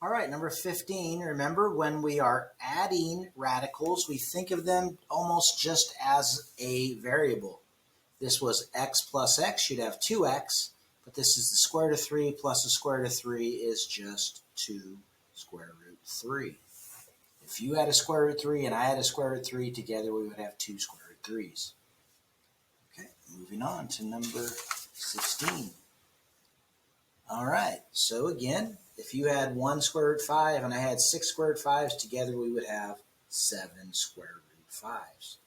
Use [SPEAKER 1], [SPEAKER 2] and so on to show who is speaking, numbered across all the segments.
[SPEAKER 1] All right, number 15. Remember, when we are adding radicals, we think of them almost just as a variable. This was x plus x, you'd have 2x, but this is the square root of 3 plus the square root of 3 is just 2 square root 3. If you had a square root 3 and I had a square root 3, together we would have 2 square root 3's. Okay, moving on to number 16. All right, so again, if you had 1 square root 5 and I had 6 square root 5's, together we would have 7 square root 5's.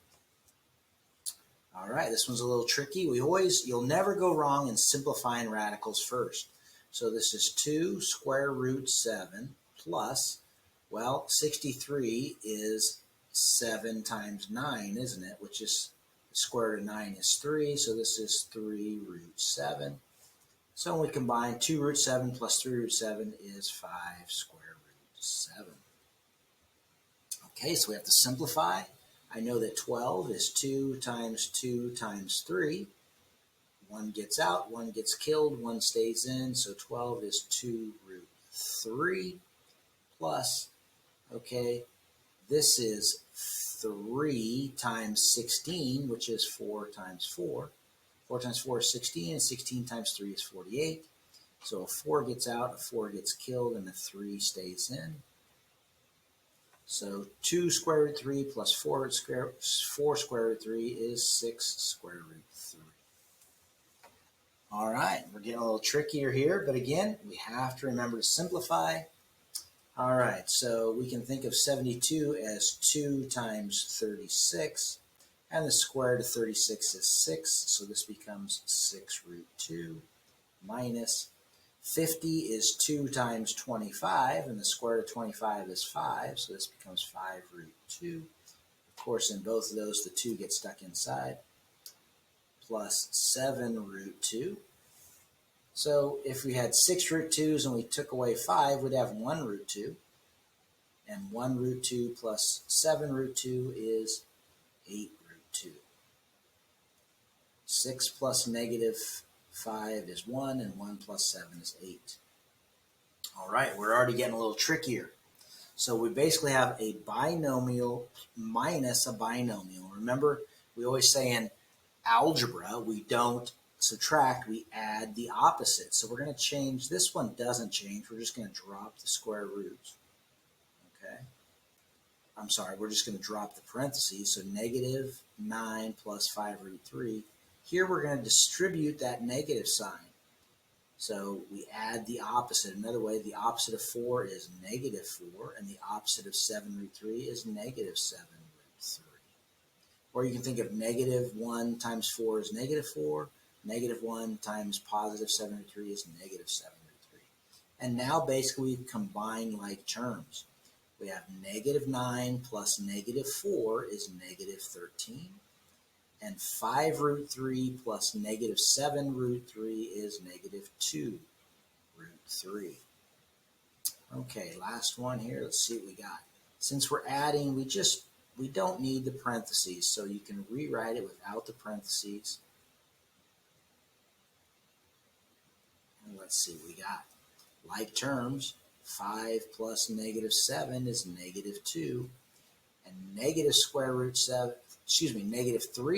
[SPEAKER 1] All right, this one's a little tricky. You'll never go wrong in simplifying radicals first. So this is 2 square root 7 plus, well, 63 is 7 times 9, isn't it? Which is, the square root of 9 is 3, so this is 3 root 7. So when we combine 2 root 7 plus 3 root 7 is 5 square root 7. Okay, so we have to simplify. I know that 12 is 2 times 3. 1 gets out, 1 gets killed, 1 stays in. So 12 is 2 root 3 plus, okay, this is 3 times 16, which is 4 times 4. 4 times 4 is 16, and 16 times 3 is 48. So a 4 gets out, a 4 gets killed, and a 3 stays in. So 2 square root 3 plus 4 square root 3 is 6 square root 3. All right, we're getting a little trickier here, but again, we have to remember to simplify. All right, so we can think of 72 as 2 times 36. And the square root of 36 is 6, so this becomes 6 root 2 minus 50 is 2 times 25, and the square root of 25 is 5, so this becomes 5 root 2. Of course, in both of those, the 2 gets stuck inside, plus 7 root 2. So if we had 6 root 2's and we took away 5, we'd have 1 root 2. And 1 root 2 plus 7 root 2 is 8 root 2. 6 plus negative 5 is 1, and 1 plus 7 is 8. All right, we're already getting a little trickier. So we basically have a binomial minus a binomial. Remember, we always say in algebra, we don't subtract, we add the opposite. So we're going to change, this one doesn't change, we're just going to drop the square roots. Okay. I'm sorry, we're just going to drop the parentheses. So negative 9 plus 5 root 3. Here we're going to distribute that negative sign. So we add the opposite. Another way, the opposite of 4 is negative 4, and the opposite of 7 root 3 is negative 7 root 3. Or you can think of negative 1 times 4 is negative 4. Negative 1 times positive 7 root 3 is negative 7 root 3. And now basically we combine like terms. We have negative 9 plus negative 4 is negative 13. And 5 root 3 plus negative 7 root 3 is negative 2 root 3. Okay, last one here. Let's see what we got. Since we're adding, we don't need the parentheses, so you can rewrite it without the parentheses. And let's see what we got. Like terms, 5 plus negative 7 is negative 2. And negative 3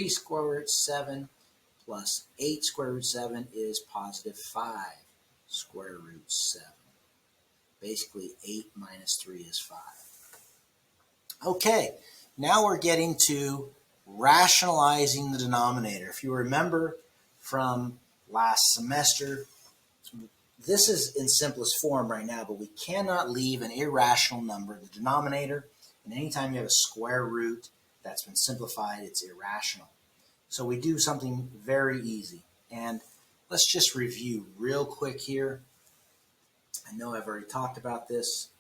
[SPEAKER 1] square root 7 plus 8 square root 7 is positive 5 square root 7. Basically, 8 minus 3 is 5. Okay, now we're getting to rationalizing the denominator. If you remember from last semester, this is in simplest form right now, but we cannot leave an irrational number in the denominator. And anytime you have a square root that's been simplified, it's irrational. So we do something very easy. And let's just review real quick here. I know I've already talked about this,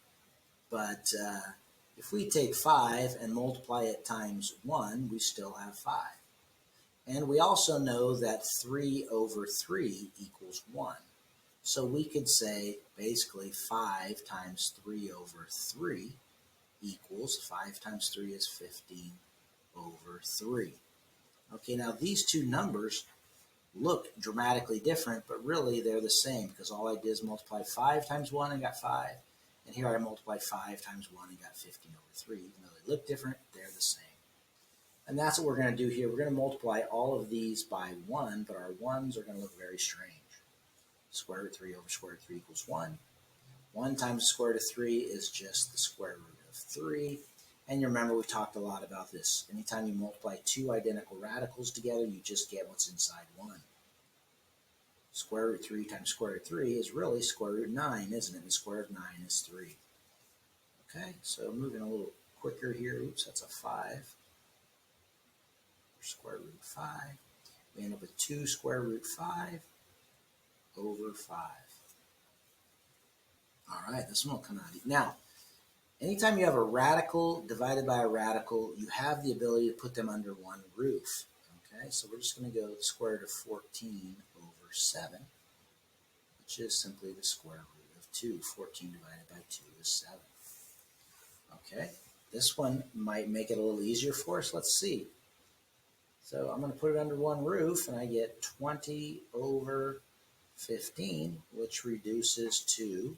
[SPEAKER 1] but if we take 5 and multiply it times 1, we still have 5. And we also know that 3 over 3 equals 1. So we could say basically 5 times 3 over 3 equals 5 times 3 is 15 over 3. Okay, now these two numbers look dramatically different, but really they're the same because all I did is multiply 5 times 1 and got 5, And here I multiplied 5 times 1 and got 15 over 3. Even though they look different, they're the same. And that's what we're going to do here. We're going to multiply all of these by 1, but our 1s are going to look very strange. Square root 3 over square root 3 equals 1. 1 times the square root of 3 is just the square root of 3. And you remember we talked a lot about this. Anytime you multiply two identical radicals together, you just get what's inside 1. Square root 3 times square root 3 is really square root 9, isn't it? The square of 9 is 3. Okay, so moving a little quicker here. Oops, that's a 5. Square root 5. We end up with 2 square root 5 over 5. All right, this one will come out. Now, anytime you have a radical divided by a radical, you have the ability to put them under one roof. Okay, so we're just going to go the square root of 14 over 7, which is simply the square root of 2. 14 divided by 2 is 7. Okay, this one might make it a little easier for us. Let's see. So I'm going to put it under one roof, and I get 20 over 15, which reduces to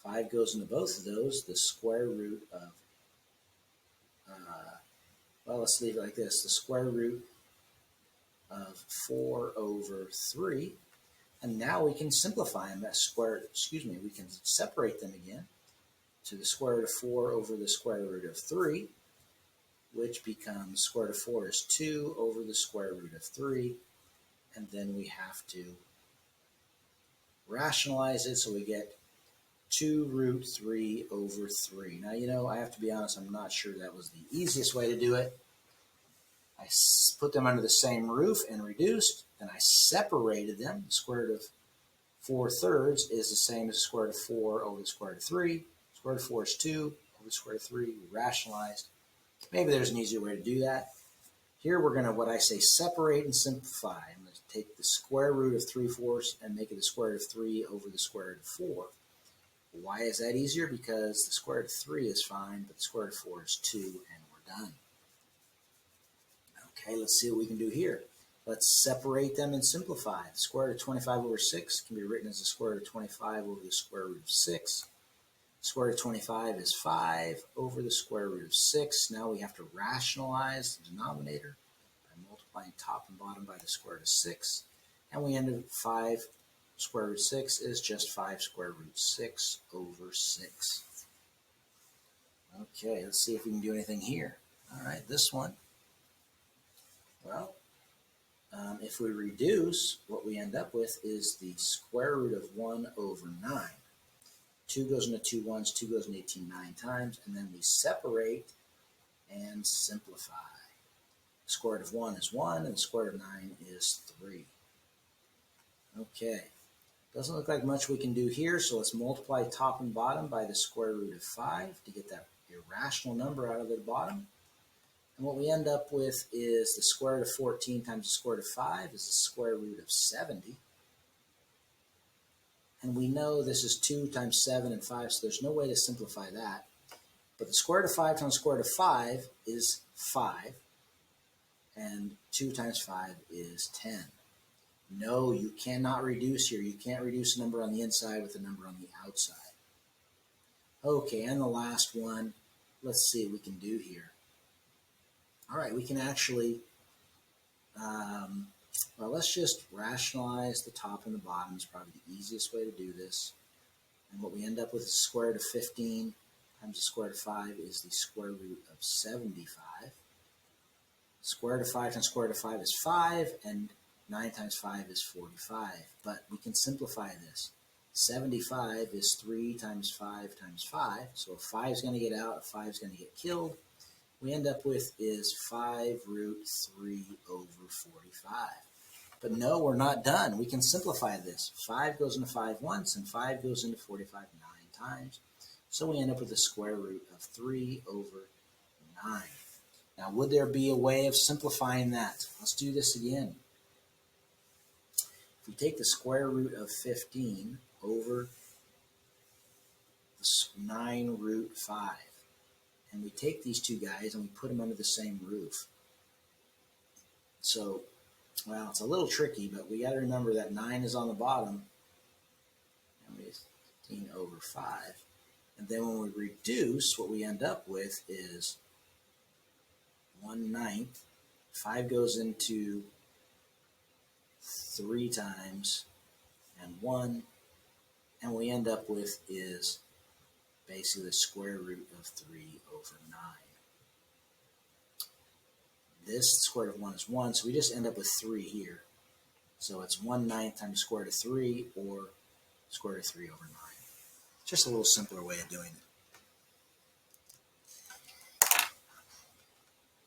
[SPEAKER 1] 5 goes into both of those, the square root of, well, let's leave it like this, the square root of 4 over 3. And now we can simplify them. We can separate them again to the square root of 4 over the square root of 3, which becomes square root of 4 is 2 over the square root of 3. And then we have to rationalize it, so we get 2 root 3 over 3. Now, I have to be honest, I'm not sure that was the easiest way to do it. I put them under the same roof and reduced, and I separated them. The square root of 4/3 is the same as the square root of 4 over the square root of 3. Square root of 4 is 2 over the square root of 3. We rationalized. Maybe there's an easier way to do that. Here we're going to, what I say, separate and simplify. I'm going to take the square root of 3/4 and make it the square root of 3 over the square root of 4. Why is that easier? Because the square root of 3 is fine, but the square root of 4 is 2, and we're done. Okay, let's see what we can do here. Let's separate them and simplify. The square root of 25 over 6 can be written as the square root of 25 over the square root of 6. The square root of 25 is 5 over the square root of 6. Now we have to rationalize the denominator by multiplying top and bottom by the square root of 6. And we end up with 5 square root 6 is just 5 square root 6 over 6. Okay, let's see if we can do anything here. All right, this one. Well, if we reduce, what we end up with is the square root of 1 over 9. 2 goes into 2 ones, 2 goes into 18 9 times, and then we separate and simplify. The square root of 1 is 1, and the square root of 9 is 3. Okay, doesn't look like much we can do here, so let's multiply top and bottom by the square root of 5 to get that irrational number out of the bottom. And what we end up with is the square root of 14 times the square root of 5 is the square root of 70. And we know this is 2 times 7 and 5, so there's no way to simplify that. But the square root of 5 times the square root of 5 is 5. And 2 times 5 is 10. No, you cannot reduce here. You can't reduce a number on the inside with a number on the outside. Okay, and the last one, let's see what we can do here. All right, we can actually, well, let's just rationalize the top and the bottom. Is probably the easiest way to do this. And what we end up with is the square root of 15 times the square root of 5 is the square root of 75. Square root of 5 times square root of 5 is 5, and 9 times 5 is 45. But we can simplify this. 75 is 3 times 5 times 5. So if 5 is going to get out, if 5 is going to get killed, we end up with is 5 root 3 over 45. But no, we're not done. We can simplify this. 5 goes into 5 once, and 5 goes into 45 9 times. So we end up with the square root of 3 over 9. Now, would there be a way of simplifying that? Let's do this again. If we take the square root of 15 over 9 root 5, and we take these two guys and we put them under the same roof. So, well, it's a little tricky, but we got to remember that 9 is on the bottom, and we 15 over 5. And then when we reduce, what we end up with is 1/9. 5 goes into 3 times and 1. And what we end up with is basically the square root of 3 over 9. This square root of 1 is 1, so we just end up with 3 here. So it's 1/9 times square root of 3, or square root of 3 over 9. Just a little simpler way of doing it.